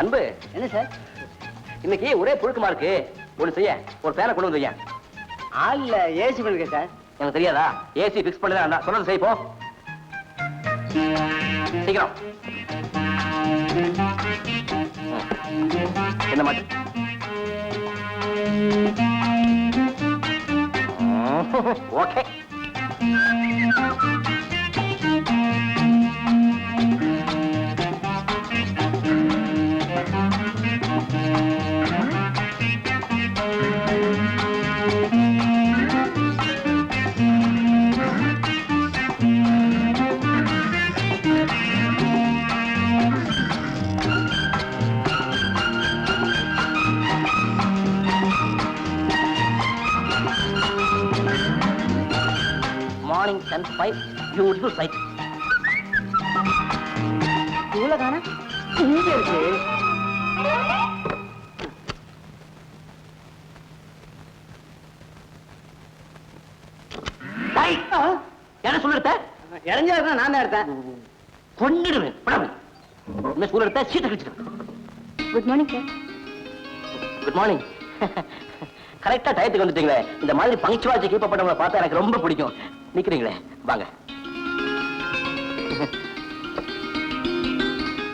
அன்பு, என்ன சார்? இன்னைக்கு ஒரே புழுக்கமா இருக்கு. ஒண்ணு செய்ய, ஒரு பேனை கொண்டு வந்து வையேன். ஆள்ல ஏசி பண்ணுங்க சார். எனக்கு தெரியாதா? ஏசி பிக்ஸ் பண்ணதான் சொன்னது செய் போ. சீக்கிரம். என்ன மாட்டு? ஓகே. Morning 10:05, beautiful sight. இவ்வளவு தானே இங்க இருக்கு. என்ன சொல்லிருத்த? இறஞ்சாருன்னா நான் தான் எடுத்தேன். கொன்னிடுவேன். என்ன சொல்லிருத்த? சீட்டை கழிச்சிட்டு. Good morning sir. Good morning. கரெக்டா டயத்துக்கு வந்துட்டீங்களே. இந்த மாதிரி பங்க்சுவாலிட்டி கீப் அப் பண்ணவங்களை பார்த்தா எனக்கு ரொம்ப பிடிக்கும். நிக்கிறீங்களே, வாங்க.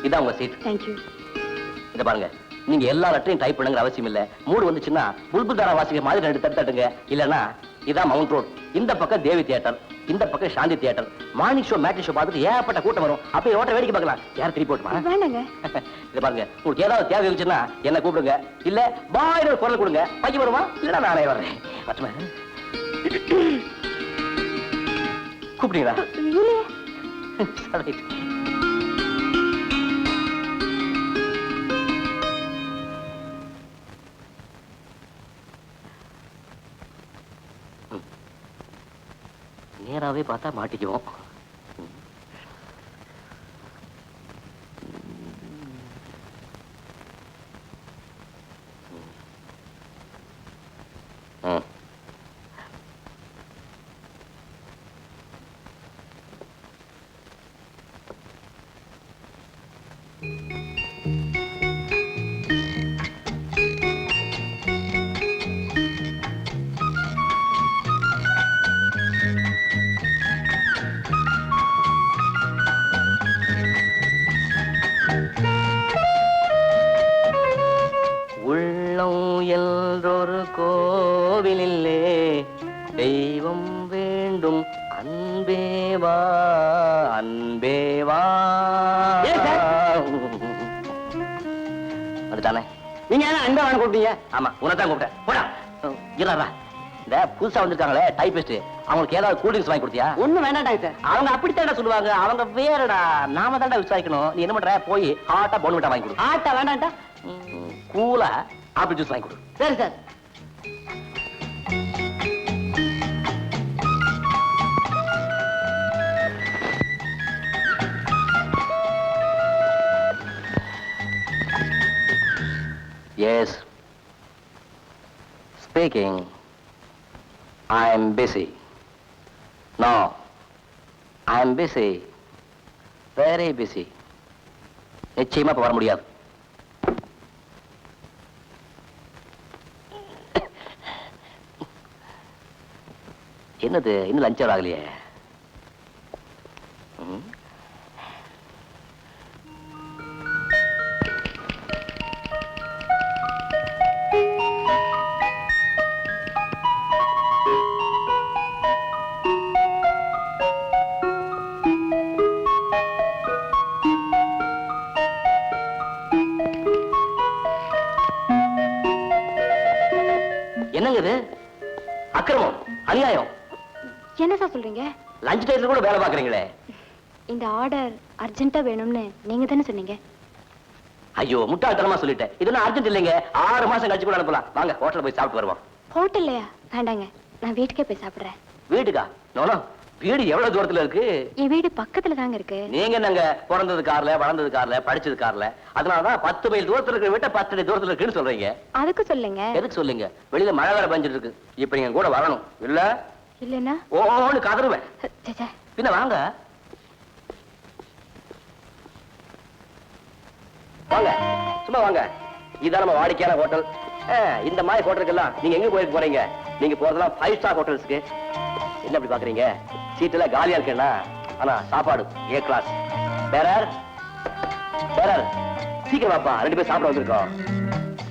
இதான் உங்க சீட். தேங்க்யூ. இத பாருங்க, நீங்க எல்லா லெட்டரையும் டைப் பண்ணுங்கிற அவசியம் இல்ல. மூடு வந்துச்சுன்னா புல்புல் தாரா வாசிக்க மாதிரி 2 தட்டு தட்டுங்க. இல்லன்னா இதான் மவுண்ட் ரோட். இந்த பக்கம் தேவி தியேட்டர், இந்த பக்கம் Shanti theatre. Morning show matinee show பார்த்துட்டு ஏகப்பட்ட கூட்டம் வரும். அப்ப ஓட்ட வேடிக்கை பார்க்கலாம். யார் திருப்பி போட்டுமா? வேண்டாங்க. இத பாருங்க, உங்களுக்கு ஏதாவது தேவை இருந்துச்சுன்னா என்ன கூப்பிடுங்க. இல்ல பாய் ஒரு குரல் கொடுங்க. பையன் வருமா? இல்லன்னா நானே வர்றேன். பட்டுமா? கூப்பிட்டீங்களா? நேராவே பார்த்தா மாட்டிக்குவோம். என்றொரு கோவிலிலே தெய்வம் வேண்டும். அன்பேவா அன்பேவா. வந்துட்டானே. நீங்க என்ன அன்பா வேணும் கூப்பிட்டீங்க? ஆமா, உனதான் கூப்பிட்டேன். போடா இல்லடா. இந்த புதுசா வந்திருக்காங்களே டைபிஸ்ட், அவங்களுக்கு ஏதாவது கூல் ட்ரிங்க்ஸ் வாங்கி கொடுத்தியா? ஒண்ணும் வேண்டாம் சார். அவங்க அப்படித்தான் சொல்லுவாங்க. அவங்க வேறடா. நாம தான்டா விசாரிக்கணும். நீ என்ன பண்ற? போய் ஹாட்டா போன்விட்டா வாங்கி கொடு. ஆட்டா வேண்டாம்டா. கூலா ஆப்பிள் ஜூஸ் வாங்கி கொடு. சரி sir. Yes. Speaking. I'm busy. No. I'm busy. Very busy. நிச்சயமா இப்ப வர முடியாது. என்னது இன்னும் லஞ்ச் அவர் ஆகலையே? என்னங்க இது? அக்கிரமம், அநியாயம். என்ன சார் சொல்றீங்க? லஞ்ச் டைம்ல கூட வேலை பாக்குறீங்களே. இந்த ஆர்டர் அர்ஜென்ட்டா வேணும்னு நீங்க தானே சொன்னீங்க. ஐயோ, முட்டாள்தனமா சொல்லிட்டேன். இதெல்லாம் அர்ஜென்ட் இல்லைங்க. 6 மாசம் கழிச்சு கூட அனுப்பலாம். வாங்க ஹோட்டல்ல போய் சாப்பிட்டு வருவோம். ஹோட்டல்லையா? வேண்டாங்க, நான் வீட்டுக்கே போய் சாப்பிடுறேன். வீட்டுக்கா? நோனோ, வீடு எவ்வளவு தூரத்துல இருக்கு? என் வீடு பக்கத்துல தாங்க இருக்கு. நீங்க என்னங்க பிறந்தது கார்ல, வளர்ந்தது கார்ல, படிச்சது கார்ல. அதனாலதான் 10 மைல் தூரத்துல இருக்கிற வீட்டை 10 அடி தூரத்துல இருக்குன்னு சொல்றீங்க. அதுக்கு சொல்லுங்க. எதுக்கு சொல்லுங்க? வெளியில மழை வேற பெஞ்சிட்டு இருக்கு. இப்ப நீங்க கூட வரணும். இல்ல இல்லன்னா ஓன்னு கதறுவேன். பின்ன வாங்க. வாங்க சும்மா வாங்க. இதான் நம்ம வாடிக்கையான ஹோட்டல். இந்த மாதிரி ஹோட்டலுக்கெல்லாம் நீங்க எங்க போயிட்டு போறீங்க? நீங்க போறதெல்லாம் 5 ஸ்டார் ஹோட்டல்ஸ்க்கு. என்ன அப்படி பாக்குறீங்க? சீட்டுல காலியா இருக்கேன்னா, ஆனா சாப்பாடு ஏ கிளாஸ். பேரர் பேரர் சீக்கிரம் வாப்பா, 2 பேர் சாப்பிட வந்திருக்கோம்.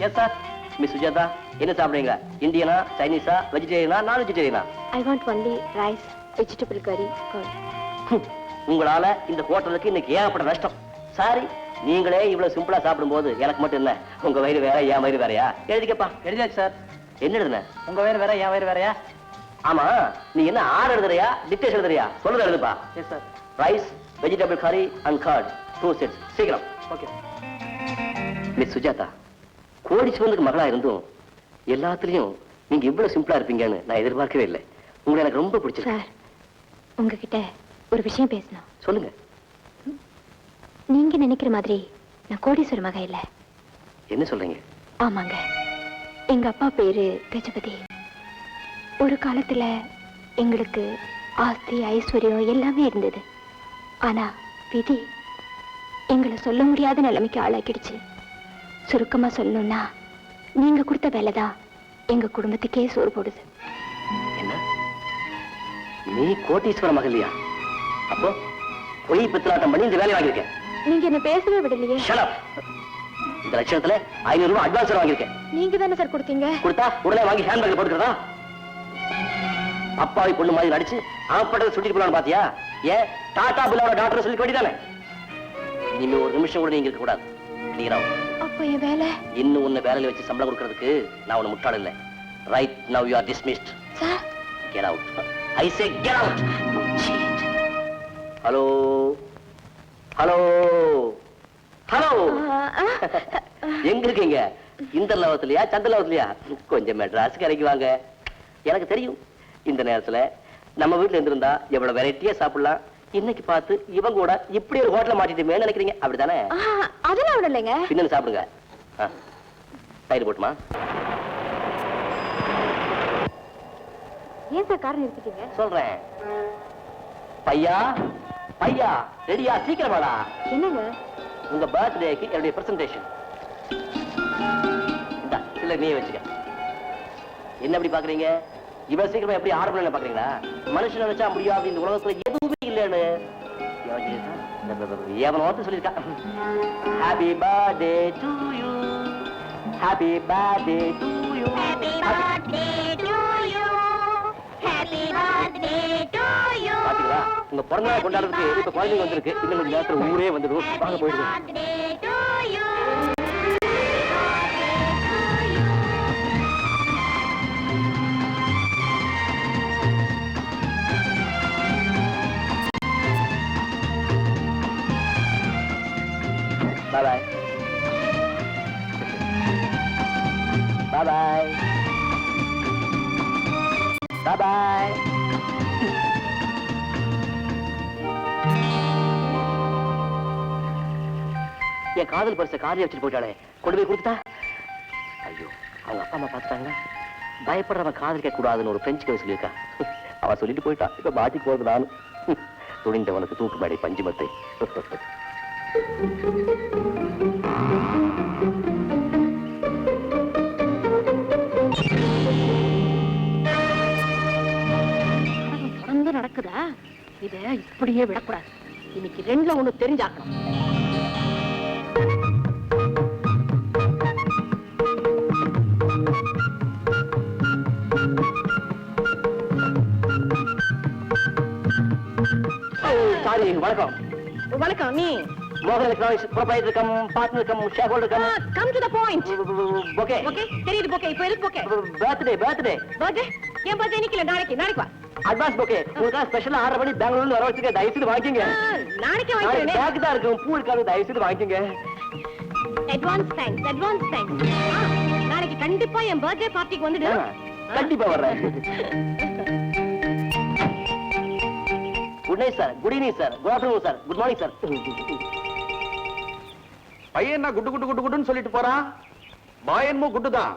Yes sir. மிஸ் சுஜாதா என்ன சாப்பிடுறீங்க? இந்தியனா, சைனீஸா, வெஜிடேரியனா, நான் வெஜிடேரியனா? I want only rice, vegetable curry, curd. உங்களால இந்த ஹோட்டலுக்கு இன்னைக்கு ஏகப்பட்ட நஷ்டம். சாரி, நீங்களே இவ்வளவு சிம்பிளா சாப்பிடும்போது எனக்கு மட்டும் என்ன, உங்க வயிறு வேற என் வயிறு வேறயா? எழுதிக்கப்பா. எழுதியாச்சு சார். என்ன எழுதுன? உங்க வயிறு வேற என் வயிறு வேறயா? ஆமா, நீ என்ன ஆர்டர் எழுதுறியா, டிக்டேஷன் எழுதுறியா? சொல்லுங்க எழுதுப்பா. Yes sir. Rice, vegetable curry and curd 2 sets. சீக்கிரம். ஓகே. மிஸ் சுஜாதா, கோடீஸ்வரனுக்கு மகளா இருந்தும் எல்லாத்துலயும் நீங்க இவ்வளவு சிம்பிளா இருப்பீங்கன்னு நான் எதிர்பார்க்கவே இல்லை. உங்களை எனக்கு ரொம்ப பிடிச்சிருக்கு. சார், உங்ககிட்ட ஒரு விஷயம் பேசணும். சொல்லுங்க. நீங்க நினைக்கிற மாதிரி நான் கோடீஸ்வர மக இல்ல. என்ன சொல்றீங்க? ஆமாங்க, எங்க அப்பா பேரு கஜபதி. ஒரு காலத்துல எங்களுக்கு ஆஸ்தி ஐஸ்வர்யம் எல்லாமே இருந்தது. ஆனா விதி எங்களை சொல்ல முடியாத நிலைமைக்கு ஆளாக்கிடுச்சு. சுருக்கமா சொல்லணும்னா, நீங்க கொடுத்த வேலைதான் எங்க குடும்பத்துக்கே சோறு போடுது. என்ன, நீ கோட்டீஸ்வர மகள் இல்லையா? அப்போ பொய் பித்தலாட்டம் பண்ணி இந்த வேலையை வாங்கியிருக்கேன். நீங்க என்ன பேசவே விடலையே. Shut up. இந்த லட்சணத்துல 500 ரூபாய் அட்வான்ஸ் வாங்கியிருக்கேன். நீங்க தானே சார் கொடுத்தீங்க. கொடுத்தா உடனே வாங்கி ஹேண்ட்பேக்ல போட்டுக்கிறதா? அப்பாவி பொண்ணு மாதிரி நடிச்சு அவப்பட்டதை சுட்டிட்டு போலான்னு பாத்தியா? ஏன் டாடா பில்லாவோட டாக்டர் சொல்லி வேண்டியதானே? இனிமே ஒரு நிமிஷம் கூட நீங்க இருக்க கூடாது. கிளியரா? அப்ப என் வேலை? இன்னும் உன்னை வேலையில வச்சு சம்பளம் கொடுக்கறதுக்கு நான் உன்னை முட்டாள் இல்லை. Right now you are dismissed. Sir, get out. I say get out. Hello hello hello. எங்க இருக்கீங்க? இந்த லவத்திலயா சந்த லவத்திலயா? கொஞ்சம் மெட்ராஸ் கரைக்கு வாங்க. எனக்கு தெரியும் இந்த நேரத்துல நம்ம வீட்டுல இருந்திருந்தா எவ்வளவு வெரைட்டியா சாப்பிடலாம். இன்னைக்கு பார்த்து இவங்க கூட இப்படி ஒரு ஹோட்டல மாட்டிட்டுமே நினைக்கிறீங்க, அப்படித்தானே? அதெல்லாம் விட இல்லைங்க. பின்ன சாப்பிடுங்க. தயிர் போட்டுமா? ஏன் சார் கார் நிறுத்திட்டீங்க? சொல்றேன். பையா பையா, ரெடியா? சீக்கிரம் வாடா. என்னங்க? உங்க பர்த்டேக்கு என்னுடைய பிரசன்டேஷன். இல்ல நீ வச்சுக்க. என்ன அப்படி பாக்குறீங்க? இவ்வளவு சீக்கிரமா எப்படி ஆர்டர் பண்ண பாக்குறீங்களா? மனுஷன் நினைச்சா முடியாது, இந்த உலகத்துல எதுவுமே இல்லைன்னு எவனோ சொல்லியிருக்கான். Happy birthday to you, happy birthday to you, happy birthday to you, happy birthday to you. பாத்தீங்களா, உங்க பிறந்த நாள் கொண்டாடுறதுக்கு இப்ப குழந்தைங்க வந்திருக்கு. இன்னும் கொஞ்சம் நேரத்துல ஊரே வந்துடும். வாங்க போயிடுங்க. Bye bye. Bye bye. Bye bye. என் காதல் பரிசை காரியம் வச்சுட்டு போயிட்டாளே, கொண்டு போய் கொடுத்துட்டா. ஐயோ, அவங்க அப்பா அம்மா பார்த்துட்டாங்க. பயப்படுறவன் காதல் கேட்க கூடாதுன்னு ஒரு பிரெஞ்சு கவி சொல்லியிருக்கா. அவ சொல்லிட்டு போயிட்டா. இப்ப மாட்டி போறது நானும். துணிந்தவனுக்கு தூக்கு மேடை பஞ்சுமத்தை. நடக்குதா? இத இப்படியே விடக்கூடாது. இன்னைக்கு 2ல 1 தெரிஞ்சாக்கணும். சாரி, வணக்கம். வணக்கம். நீ மோகன் electronics proprietor come partner come share holder come. Come to the point. Okay okay, தெரியுது. ஓகே, இப்போ எதுக்கு ஓகே? Birthday birthday birthday? ஏன் பர்த்டே இன்னைக்கு இல்ல, நாளைக்கு வா. Advance okay. உங்களுக்கு ஸ்பெஷலா ஆர்டர் பண்ணி பெங்களூர்ல வர வச்சுக்க. தயவு செய்து வாங்கிக்கங்க. நாளைக்கு வாங்கிக்கிறேன். பேக் தான் இருக்கும், பூ இருக்காது. தயவு செய்து வாங்கிக்கங்க. Advance thanks. நாளைக்கு கண்டிப்பா என் பர்த்டே பார்ட்டிக்கு வந்துடு. கண்டிப்பா வர்றேன். Good night sir, good evening sir, good afternoon sir, good morning sir. பையன் என்ன குட்டு குட்டு குட்டு குட்டுன்னு சொல்லிட்டு போறான்? பாயன்மோ குட்டு தான்.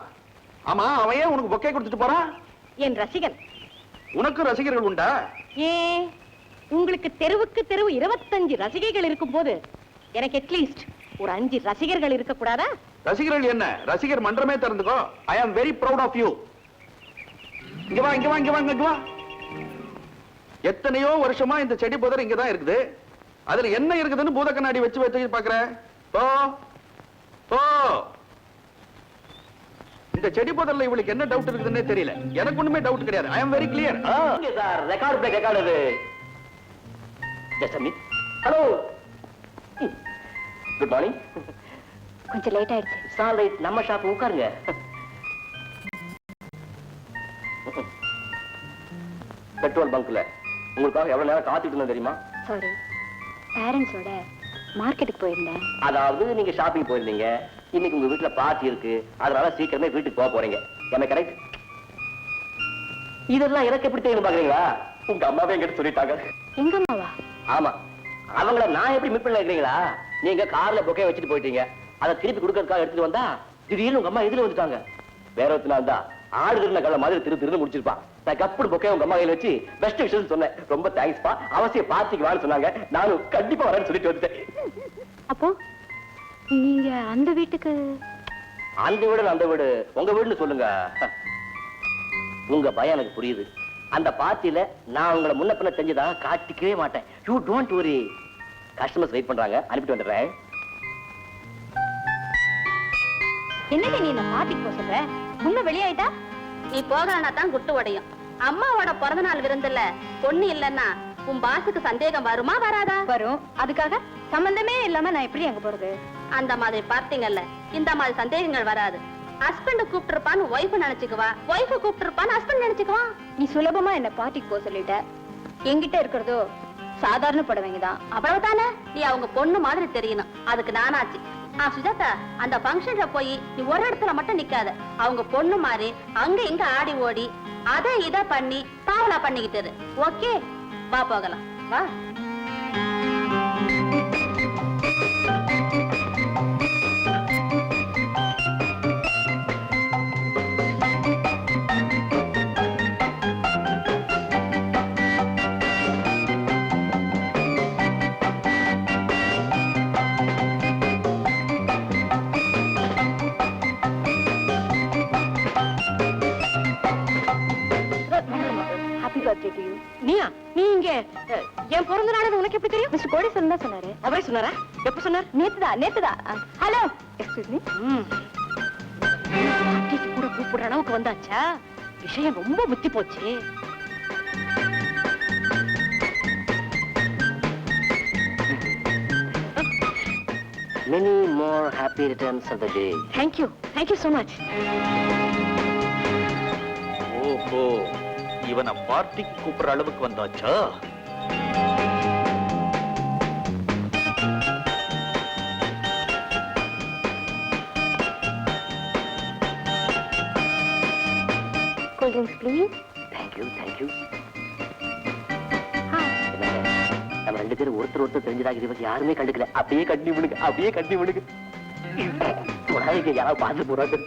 ஆமா, அவன் ஏன் உனக்கு பொக்கே கொடுத்துட்டு போறான்? என் ரசிகன். உனக்கு ரசிகர்கள் உண்டா? உங்களுக்கு தெருவுக்கு தெருவு 25 ரசிகைகள் இருக்கும் போது எனக்கு அட்லீஸ்ட் ஒரு 5 ரசிகர்கள் இருக்க கூடாதா? ரசிகர்கள் என்ன, ரசிகர் மன்றமே திறந்துக்கோ. ஐ am very proud of you. இங்க வா, இங்க வா, இங்க வா, இங்க வா. எத்தனையோ வருஷமா இந்த செடி புதர் இங்கதான் இருக்குது. அதுல என்ன இருக்குதுன்னு பூத கண்ணாடி வச்சு வச்சு பாக்குறேன். போ போ. இந்த செடி புதர்ல இவளுக்கு என்ன டவுட் இருக்குதுன்னே தெரியல. எனக்கு ஒண்ணுமே டவுட் கிடையாது. I am very clear. Sir record break record இது. Just a minute. Hello, good morning. கொஞ்சம் லேட் ஆயிடுச்சு. சார் ரைட், நம்ம ஷாப் உட்காருங்க. பெட்ரோல் பங்க்ல உங்களுக்காக எவ்வளவு நேரம் காத்துட்டு இருந்தேன் தெரியுமா? சாரி, பேரண்ட்ஸோட மார்க்கெட்டுக்கு போயிருந்தேன். அதாவது நீங்க ஷாப்பிங் போயிருந்தீங்க, இன்னைக்கு உங்க வீட்டுல பார்ட்டி இருக்கு, அதனால சீக்கிரமே வீட்டுக்கு போக போறீங்க. ஏமே கரெக்ட்? இதெல்லாம் எனக்கு எப்படி தெரியும் பாக்குறீங்களா? உங்க அம்மாவே எங்கிட்ட சொல்லிட்டாங்க. எங்க அம்மாவா? ஆமா, அவங்கள நான் எப்படி மீட் பண்ண இருக்கிறீங்களா? நீங்க கார்ல பொக்கே வச்சுட்டு போயிட்டீங்க, அதை திருப்பி கொடுக்கறதுக்காக எடுத்துட்டு வந்தா திடீர்னு உங்க அம்மா எதிர வந்துட்டாங்க. வேற ஒருத்தனா இருந்தா ஆடு திருந்த கல்ல மாதிரி திரு முடிச்சிருப்பான். நான் கப்புடு பொக்கே உங்க அம்மா கையில வச்சு பெஸ்ட் விஷயம் சொன்னேன். ரொம்ப தேங்க்ஸ்பா, அவசியம் பார்ட்டிக்கு வான்னு சொன்னாங்க. நானும் கண்டிப்பா வரேன்னு சொல்லிட்டு வந்துட்டேன். அப்போ நீங்க அந்த வீட்டுக்கு? அந்த வீடு அந்த வீடு உங்க வீடுன்னு சொல்லுங்க. உங்க பயம் எனக்கு புரியுது. அந்த பார்ட்டியில நான் உங்களை முன்ன பின்ன தெரிஞ்சதாக காட்டிக்கவே மாட்டேன். You don't worry. Customers wait பண்றாங்க, அனுப்பிட்டு வந்துடுறேன். என்னடி நீ இந்த பார்ட்டிக்கு போக சொல்ற? முன்ன வெளியாயிட்டா? நீ போகலன்னா தான் குட்டு உடையும். அம்மாவோட பிறந்த நாள் விருந்துல பொண்ணு இல்லன்னா உன் பாசுக்கு சந்தேகம் வருமா வராதா? வரும். அதுக்காக சம்பந்தமே இல்லாம நான் எப்படி அங்க போறது? அந்த மாதிரி பார்த்தீங்கல்ல, இந்த மாதிரி சந்தேகங்கள் வராது. ஹஸ்பண்ட் கூப்பிட்டு இருப்பான்னு ஒய்ஃப் நினைச்சுக்குவா, ஒய்ஃப் கூப்பிட்டு இருப்பான்னு ஹஸ்பண்ட் நினைச்சுக்குவா. நீ சுலபமா என்ன பார்ட்டிக்கு போக சொல்லிட்ட. என்கிட்ட இருக்கிறதோ சாதாரண புடவைங்க தான். அவ்வளவுதானே? நீ அவங்க பொண்ணு மாதிரி தெரியணும், அதுக்கு நானாச்சு. சுஜாதா, அந்த பங்கன்ல போய் நீ ஒரு இடத்துல மட்டும் நிக்காத. அவங்க பொண்ணு மாதிரி அங்க இங்க ஆடி ஓடி அதை இத பண்ணி பாவலா பண்ணிக்கிட்டு. ஓகே, வா போகலாம், வா. Happy birthday to you. நீயா? நீ இங்க என் பிறந்த நாள் உனக்கு எப்படி தெரியும்? மிஸ்டர் கோடீஸ்வரன் தான் சொன்னாரு. அவரே சொன்னாரா? எப்ப சொன்னார்? நேத்துதான். Hello, excuse me. பார்ட்டிக்கு கூட கூப்பிடுற அளவுக்கு வந்தாச்சா? விஷயம் ரொம்ப முத்தி போச்சு. Many more happy returns of the day. Thank you so much. ஓஹோ, இவனை பார்ட்டிக்கு கூப்பிடுற அளவுக்கு வந்தாச்சா? Cold drinks, please. Thank you. நம்ம ரெண்டு பேரும் ஒருத்தர் தெரிஞ்சதாக இதை பத்தி யாருமே கண்டுக்கல. அப்படியே கட்டி விடுங்க. தொடாதீங்க, யாராவது பார்த்து போறாங்க.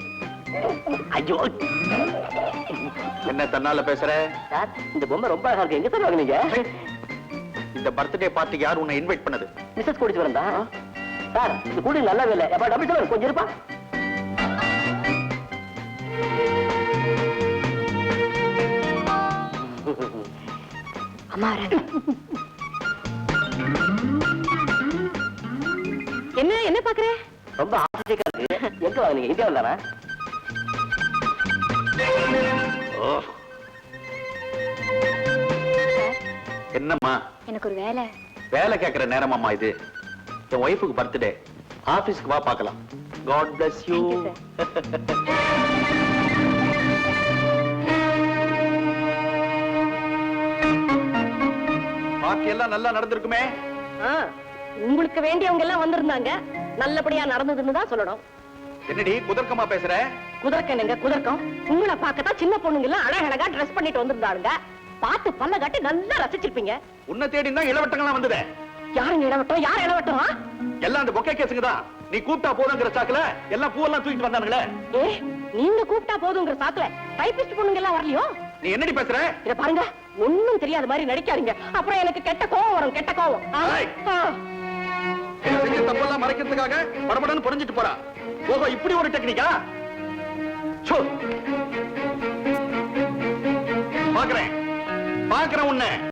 ஐயோ, என்ன தன்னால பேசுற? சார், இந்த பொம்மை ரொம்ப அழகா இருக்கு. எங்க சார் வாங்குனீங்க? இந்த பர்த்டே பார்ட்டிக்கு யார் உன்னை இன்வைட் பண்ணது? மிஸ்ஸஸ் கோடீஸ்வரன் தான். சார், இந்த கூலிங் நல்லாவே இல்லை. எப்பா டபுள் சார் கொஞ்சம் இருப்பா. அம்மா என்ன பாக்குற? ரொம்ப ஆசைக்கா இருக்கு. எங்க வாங்குனீங்க? இந்தியாவில் தானே? என்னம்மா? எனக்கு ஒரு வேலை. வேலை கேட்கிற நேரமாம்மா இது? என் ஒய்ஃபுக்கு பர்த்டே, ஆபீஸ்க்கு வா பார்க்கலாம். God bless you. பார்ட்டி எல்லாம் நல்லா நடந்திருக்குமே? உங்களுக்கு வேண்டியவங்க எல்லாம் வந்திருந்தாங்க. நல்லபடியா நடந்ததுன்னு தான் சொல்லணும். என்னடி குதர்க்கமா பேசுற? குதர்க்கம் என்னங்க குதர்க்கம்? உங்களை பார்க்கத்தான் சின்ன பொண்ணுங்க எல்லாம் அழகழகா ட்ரெஸ் பண்ணிட்டு வந்திருந்தாங்க. பார்த்து பல்ல காட்டி நல்லா ரசிச்சிருப்பீங்க. உன்னை தேடி தான் இளவட்டங்கள்லாம் வந்ததே. யாருங்க இளவட்டம்? யார் இளவட்டம்? எல்லாம் அந்த பொக்கே கேஸுங்க தான். நீ கூப்பிட்டா போதுங்கிற சாக்குல எல்லாம் பூவெல்லாம் தூக்கிட்டு வந்தானுங்களே. நீங்க கூப்பிட்டா போதுங்கிற சாக்குல டைபிஸ்ட் பொண்ணுங்க எல்லாம் வரலையோ? நீ என்னடி பேசுற? இத பாருங்க, ஒண்ணும் தெரியாத மாதிரி நடிக்காதீங்க. அப்புறம் எனக்கு கெட்ட கோவம் வரும். ஏய். என்ன தப்பெல்லாம் மறைக்கிறதுக்காக படபடன்னு புரிஞ்சிட்டு போறா. ஓஹோ, இப்படி ஒரு டெக்னிக்கா? பாக்குறேன் உன்னை.